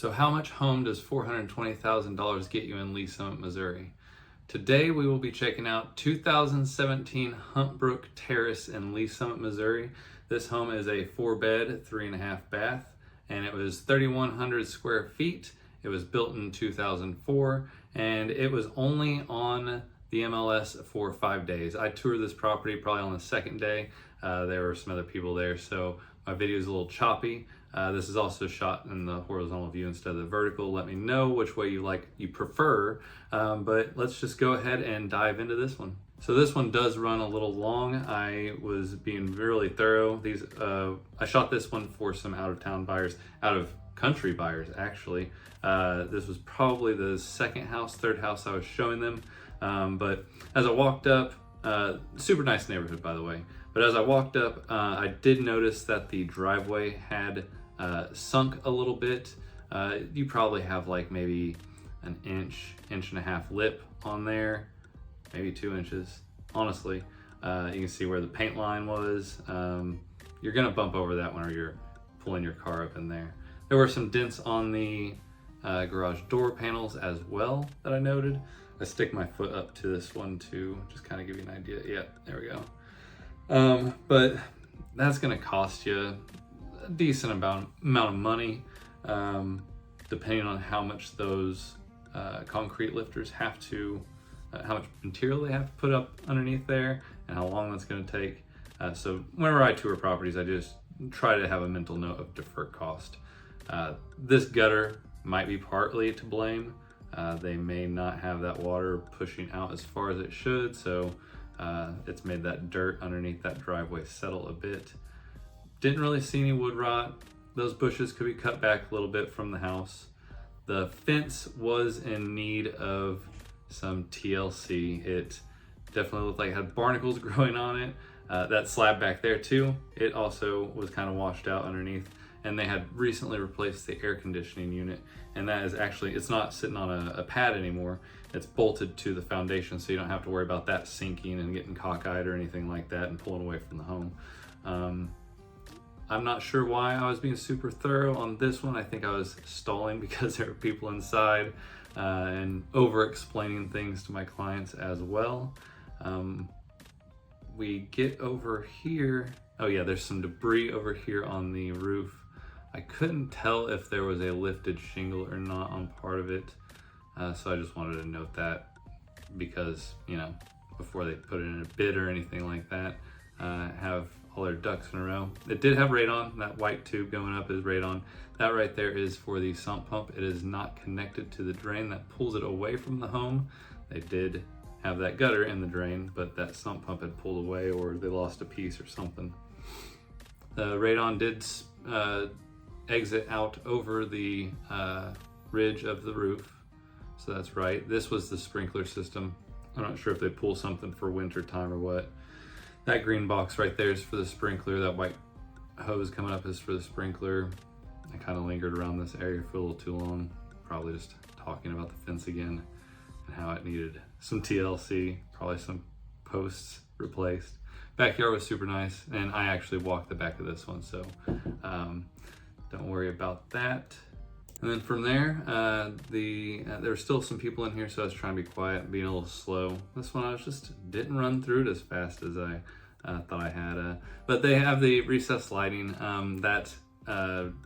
So how much home does $420,000 get you in Lee Summit, Missouri? Today we will be checking out 2017 Huntbrook Terrace in Lee Summit, Missouri. This home is a 4-bed, 3.5 bath, and it was 3,100 square feet. It was built in 2004, and it was only on the MLS for 5 days. I toured this property probably on the second day. There were some other people there, so my video is a little choppy. This is also shot in the horizontal view instead of the vertical. Let me know which way you prefer, but let's just go ahead and dive into this one. So this one does run a little long. I was being really thorough. I shot this one for some out-of-town buyers, out-of-country buyers actually. This was probably the third house I was showing them. But as I walked up, super nice neighborhood by the way, but as I walked up, I did notice that the driveway had sunk a little bit. You probably have like maybe an inch and a half lip on there, maybe 2 inches. Honestly, you can see where the paint line was. You're gonna bump over that when you're pulling your car up in there. There were some dents on the garage door panels as well that I noted. I stick my foot up to this one to just kind of give you an idea. Yeah, there we go. But that's gonna cost you a decent amount of money, depending on how much those concrete lifters have to, how much material they have to put up underneath there, and how long that's gonna take. So whenever I tour properties, I just try to have a mental note of deferred cost. This gutter might be partly to blame. They may not have that water pushing out as far as it should, so it's made that dirt underneath that driveway settle a bit. Didn't really see any wood rot. Those bushes could be cut back a little bit from the house. The fence was in need of some TLC. It definitely looked like it had barnacles growing on it. That slab back there too, it also was kind of washed out underneath. And they had recently replaced the air conditioning unit, and that is actually, it's not sitting on a pad anymore. It's bolted to the foundation, so you don't have to worry about that sinking and getting cockeyed or anything like that and pulling away from the home. I'm not sure why I was being super thorough on this one. I think I was stalling because there were people inside and over explaining things to my clients as well. We get over here. Oh yeah, there's some debris over here on the roof. I couldn't tell if there was a lifted shingle or not on part of it. So I just wanted to note that because, you know, before they put it in a bid or anything like that, have all their ducks in a row. It did have radon. That white tube going up is radon. That right there is for the sump pump. It is not connected to the drain that pulls it away from the home. They did have that gutter in the drain, but that sump pump had pulled away or they lost a piece or something. The radon did exit out over the ridge of the roof, so that's right. This was the sprinkler system. I'm not sure if they pull something for winter time or what. That green box right there is for the sprinkler. That white hose coming up is for the sprinkler. I kind of lingered around this area for a little too long, probably just talking about the fence again and how it needed some TLC, probably some posts replaced. Backyard was super nice, and I actually walked the back of this one, so don't worry about that. And then from there, there were still some people in here, so I was trying to be quiet, being a little slow. This one I didn't run through it as fast as I thought I had. But they have the recessed lighting. That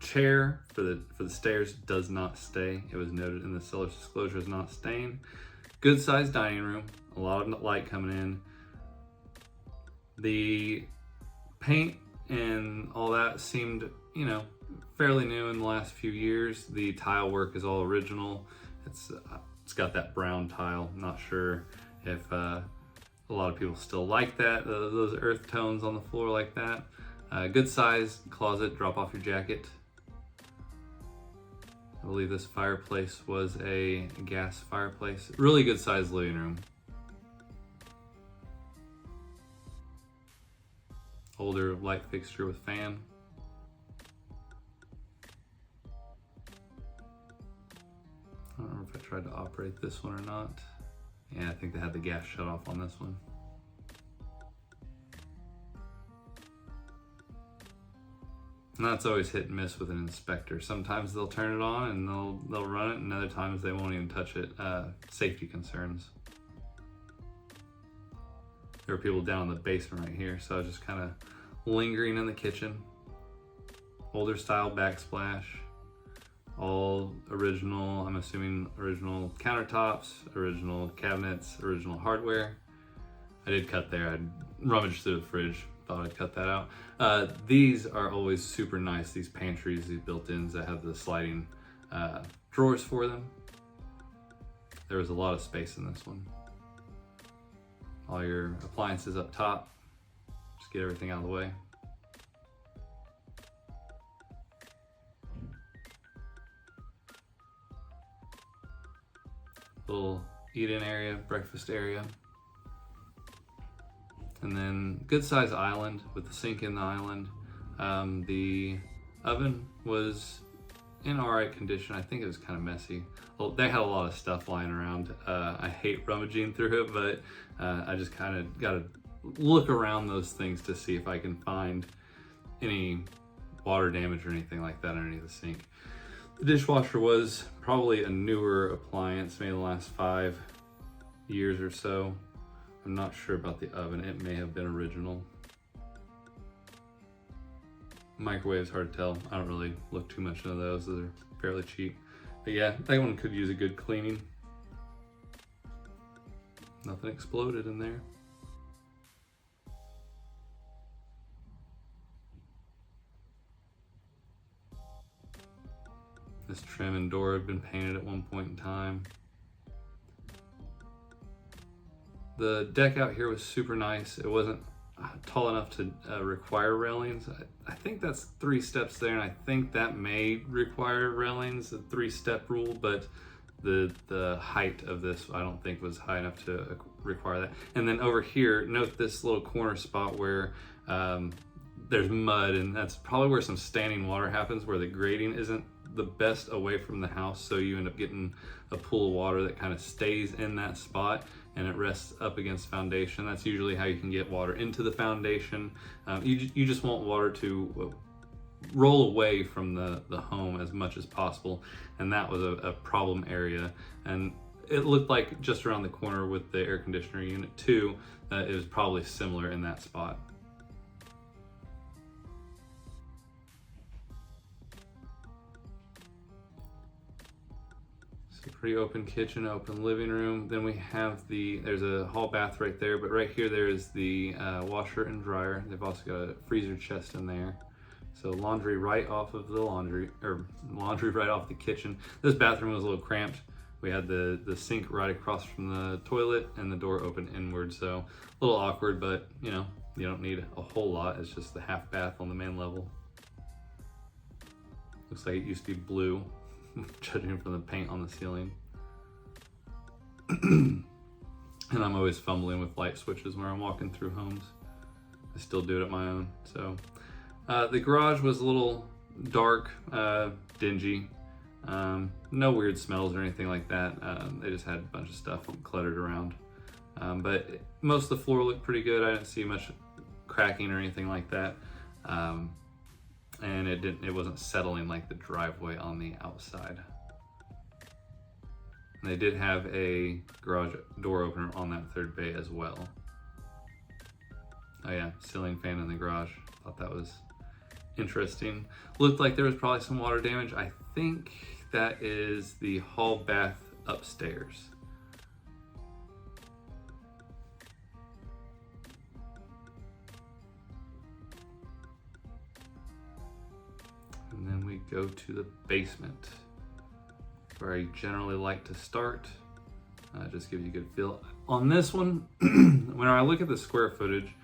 chair for the stairs does not stay. It was noted in the seller's disclosure as not staying. Good sized dining room, a lot of light coming in. The paint and all that seemed, you know, fairly new in the last few years. The tile work is all original. It's got that brown tile. I'm not sure if a lot of people still like that, those earth tones on the floor like that. Good size closet, drop off your jacket. I believe this fireplace was a gas fireplace. Really good sized living room. Older light fixture with fan. I don't remember if I tried to operate this one or not. Yeah, I think they had the gas shut off on this one. And that's always hit and miss with an inspector. Sometimes they'll turn it on and they'll run it, and other times they won't even touch it. Safety concerns. There were people down in the basement right here, so I was just kind of lingering in the kitchen. Older style backsplash, all original, I'm assuming original countertops, original cabinets, original hardware. I did cut there, I rummaged through the fridge, thought I'd cut that out. These are always super nice, these pantries, these built-ins that have the sliding drawers for them. There was a lot of space in this one. All your appliances up top, just get everything out of the way. Little eat-in area, breakfast area. And then good size island with the sink in the island. The oven was in alright condition. I think it was kind of messy. Well, they had a lot of stuff lying around. I hate rummaging through it, but I just kind of got to look around those things to see if I can find any water damage or anything like that underneath the sink. The dishwasher was probably a newer appliance, maybe the last 5 years or so. I'm not sure about the oven. It may have been original. Microwave's hard to tell. I don't really look too much into those. Those are fairly cheap. But yeah, that one could use a good cleaning. Nothing exploded in there. This trim and door had been painted at one point in time. The deck out here was super nice. It wasn't tall enough to require railings. I think that's 3 steps there, and I think that may require railings, a 3-step rule, but the height of this I don't think was high enough to require that. And then over here, note this little corner spot where there's mud, and that's probably where some standing water happens, where the grading isn't the best away from the house, so you end up getting a pool of water that kind of stays in that spot and it rests up against foundation. That's usually how you can get water into the foundation. You just want water to roll away from the home as much as possible, and that was a problem area. And it looked like just around the corner with the air conditioner unit too, it was probably similar in that spot. Pretty open kitchen, open living room. Then we have there's a hall bath right there, but right here there is the washer and dryer. They've also got a freezer chest in there. So laundry right off of the laundry right off the kitchen. This bathroom was a little cramped. We had the sink right across from the toilet and the door open inward, so a little awkward, but you know, you don't need a whole lot. It's just the half bath on the main level. Looks like it used to be blue, judging from the paint on the ceiling. And I'm always fumbling with light switches when I'm walking through homes. I still do it at my own. So the garage was a little dark, dingy. No weird smells or anything like that. They just had a bunch of stuff cluttered around. But most of the floor looked pretty good. I didn't see much cracking or anything like that. And it wasn't settling like the driveway on the outside. And they did have a garage door opener on that third bay as well. Oh yeah, ceiling fan in the garage. Thought that was interesting. Looked like there was probably some water damage. I think that is the hall bath upstairs. And then we go to the basement, where I generally like to start. Just give you a good feel. On this one, when I look at the square footage,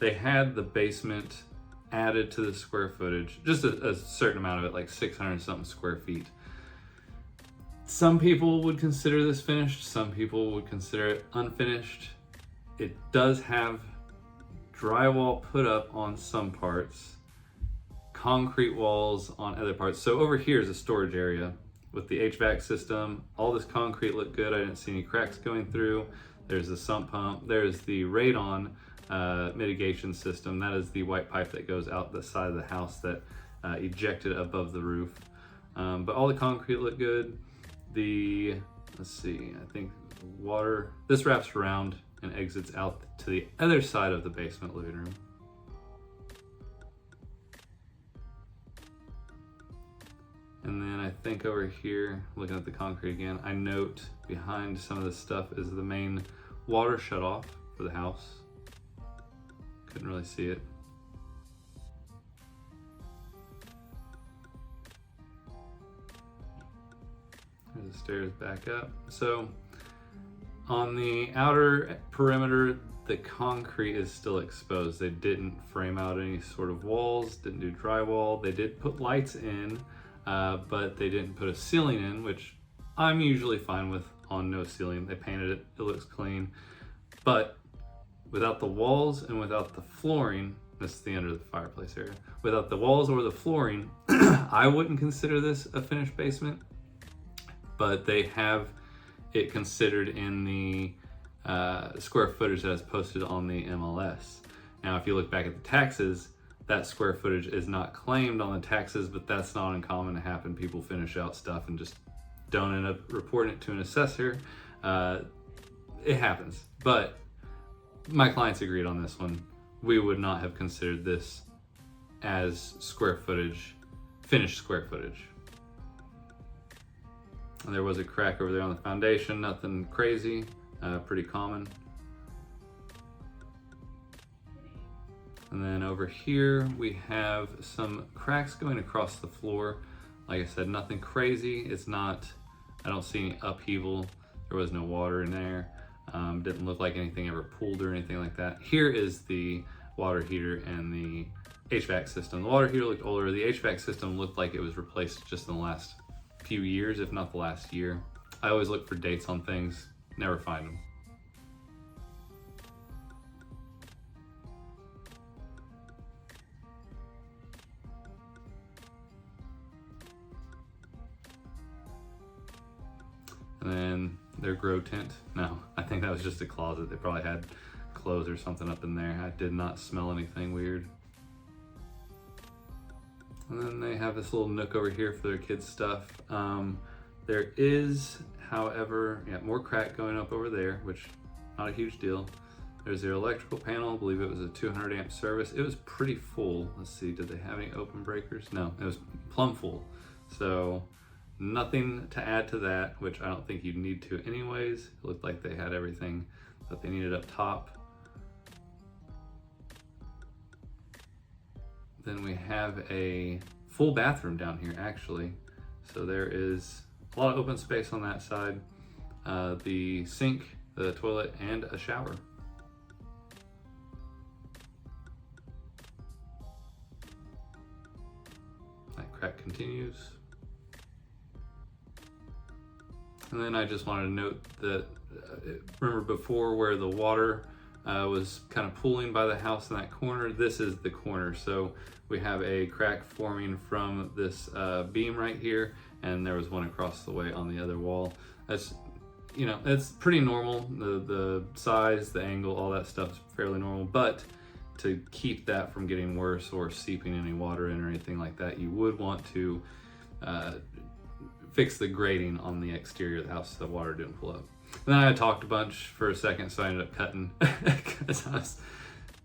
they had the basement added to the square footage, just a certain amount of it, like 600 something square feet. Some people would consider this finished, some people would consider it unfinished. It does have drywall put up on some parts, concrete walls on other parts. So over here is a storage area with the HVAC system. All this concrete looked good. I didn't see any cracks going through. There's the sump pump. There's the radon mitigation system. That is the white pipe that goes out the side of the house that ejected above the roof. But all the concrete looked good. Let's see, I think water, this wraps around and exits out to the other side of the basement living room. And then I think over here, looking at the concrete again, I note behind some of this stuff is the main water shutoff for the house. Couldn't really see it. There's the stairs back up. So on the outer perimeter, the concrete is still exposed. They didn't frame out any sort of walls, didn't do drywall. They did put lights in, but they didn't put a ceiling in, which I'm usually fine with on no ceiling. They painted it, it looks clean. But without the walls and without the flooring, this is the end of the fireplace area. Without the walls or the flooring, I wouldn't consider this a finished basement, but they have it considered in the square footage that is posted on the MLS. Now, if you look back at the taxes, that square footage is not claimed on the taxes, but that's not uncommon to happen. People finish out stuff and just don't end up reporting it to an assessor. It happens, but my clients agreed on this one. We would not have considered this as square footage, finished square footage. And there was a crack over there on the foundation, nothing crazy, pretty common. And then over here, we have some cracks going across the floor. Like I said, nothing crazy. It's not, I don't see any upheaval. There was no water in there. Didn't look like anything ever pooled or anything like that. Here is the water heater and the HVAC system. The water heater looked older. The HVAC system looked like it was replaced just in the last few years, if not the last year. I always look for dates on things, never find them. And then their grow tent. No, I think that was just a closet. They probably had clothes or something up in there. I did not smell anything weird. And then they have this little nook over here for their kids' stuff. There is, however, more crack going up over there, which not a huge deal. There's their electrical panel. I believe it was a 200 amp service. It was pretty full. Let's see, did they have any open breakers? No, it was plumb full. So nothing to add to that, which I don't think you'd need to anyways. It looked like they had everything that they needed up top. Then we have a full bathroom down here, actually. So there is a lot of open space on that side. The sink, the toilet, and a shower. That crack continues. And then I just wanted to note that, remember before where the water was kind of pooling by the house in that corner? This is the corner. So we have a crack forming from this beam right here, and there was one across the way on the other wall. That's, you know, it's pretty normal. The size, the angle, all that stuff is fairly normal, but to keep that from getting worse or seeping any water in or anything like that, you would want to fix the grating on the exterior of the house so the water didn't pull up. And then I talked a bunch for a second, so I ended up cutting because that's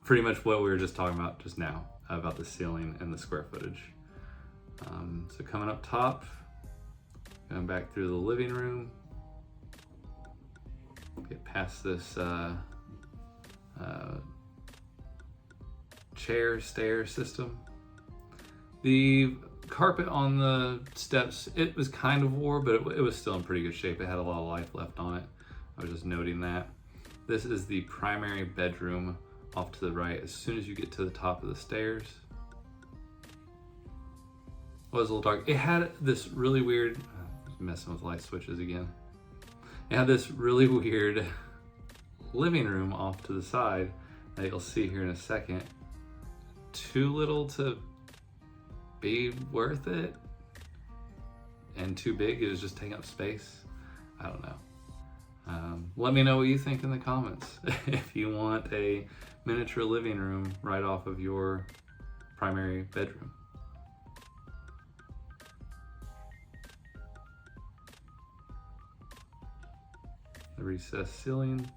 pretty much what we were just talking about just now, about the ceiling and the square footage. So coming up top, going back through the living room, get past this stair system. The carpet on the steps, it was kind of wore, but it was still in pretty good shape. It had a lot of life left on it. I was just noting that. This is the primary bedroom off to the right. As soon as you get to the top of the stairs, it was a little dark. It had this really weird, messing with light switches again. It had this really weird living room off to the side that you'll see here in a second. Too little to be worth it, and too big. It was just taking up space. I don't know. Let me know what you think in the comments. If you want a miniature living room right off of your primary bedroom. The recessed ceiling.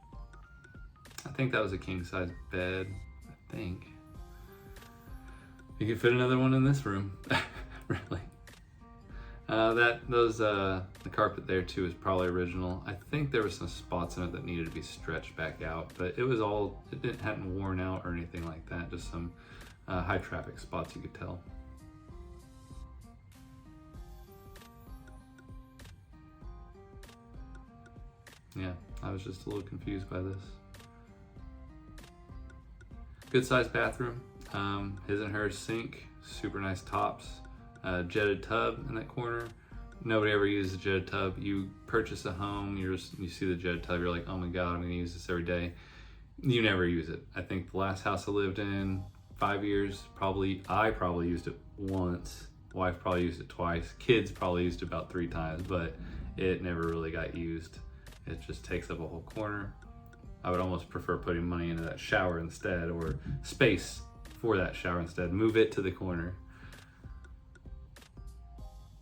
I think that was a king size bed. I think. You could fit another one in this room. Really. The carpet there too is probably original. I think there were some spots in it that needed to be stretched back out, but it hadn't worn out or anything like that. Just some high traffic spots, you could tell. Yeah, I was just a little confused by this. Good sized bathroom. His and hers sink, super nice tops. Jetted tub in that corner. Nobody ever uses a jetted tub. You purchase a home, you see the jetted tub, you're like, oh my God, I'm gonna use this every day. You never use it. I think the last house I lived in, 5 years, I probably used it once. Wife probably used it twice. Kids probably used it about 3 times, but it never really got used. It just takes up a whole corner. I would almost prefer putting money into that shower instead, or space for that shower instead. Move it to the corner.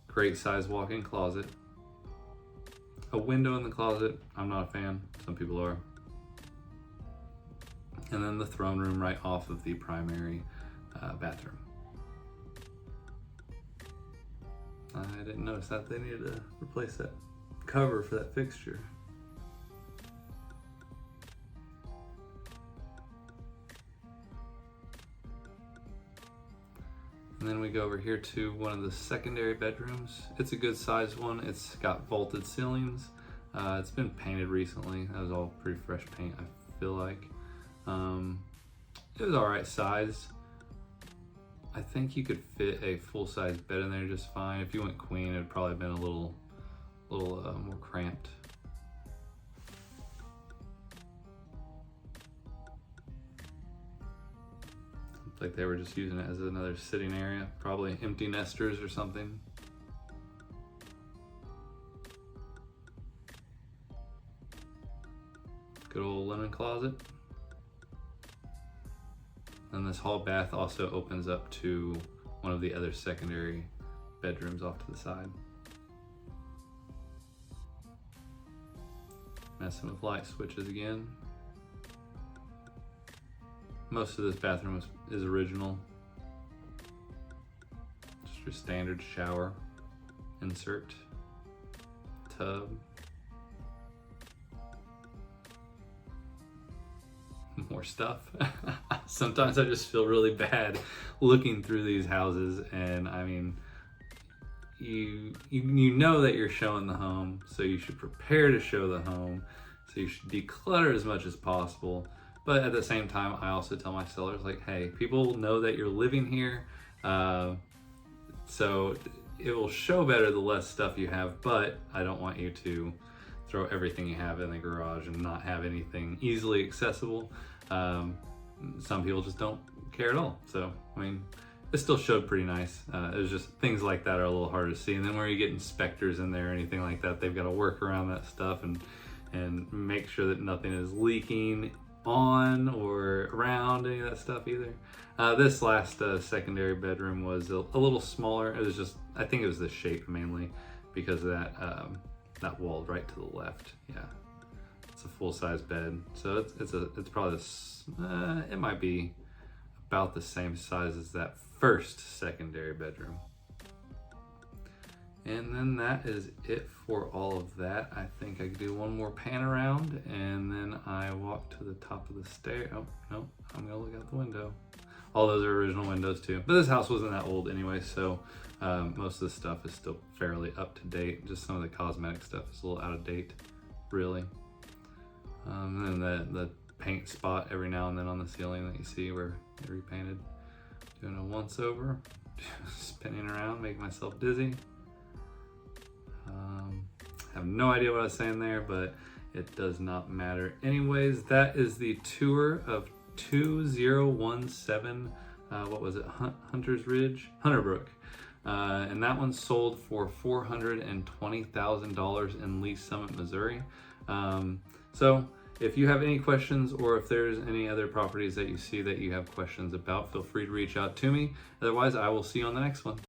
Great size walk-in closet. A window in the closet, I'm not a fan. Some people are. And then the throne room right off of the primary bathroom. I didn't notice that they needed to replace that cover for that fixture. And then we go over here to one of the secondary bedrooms. It's a good sized one. It's got vaulted ceilings. It's been painted recently. That was all pretty fresh paint, I feel like. It was all right size. I think you could fit a full-size bed in there just fine. If you went queen, it'd probably have been a little more cramped. Like they were just using it as another sitting area, probably empty nesters or something. Good old linen closet. And this hall bath also opens up to one of the other secondary bedrooms off to the side. Messing with light switches again. Most of this bathroom is original. Just your standard shower, insert, tub. More stuff. Sometimes I just feel really bad looking through these houses, and I mean, you know that you're showing the home, so you should prepare to show the home, so you should declutter as much as possible. But at the same time, I also tell my sellers, like, hey, people know that you're living here, so it will show better the less stuff you have, but I don't want you to throw everything you have in the garage and not have anything easily accessible. Some people just don't care at all. So, I mean, it still showed pretty nice. It was just things like that are a little harder to see. And then where you get inspectors in there or anything like that, they've got to work around that stuff and make sure that nothing is leaking on or around any of that stuff either. This last secondary bedroom was a little smaller. It was just, I think it was the shape mainly because of that wall right to the left. Yeah, it's a full-size bed, so it's probably it might be about the same size as that first secondary bedroom. And then that is it for all of that. I think I could do one more pan around and then I walk to the top of the stair. Oh, no, I'm gonna look out the window. All those are original windows too. But this house wasn't that old anyway, so most of the stuff is still fairly up to date. Just some of the cosmetic stuff is a little out of date, really. And then the paint spot every now and then on the ceiling that you see where they repainted. Doing a once over, spinning around, making myself dizzy. I have no idea what I was saying there, but it does not matter. Anyways, that is the tour of 2017, what was it, Hunter's Ridge? Huntbrook. And that one sold for $420,000 in Lee Summit, Missouri. So if you have any questions or if there's any other properties that you see that you have questions about, feel free to reach out to me. Otherwise, I will see you on the next one.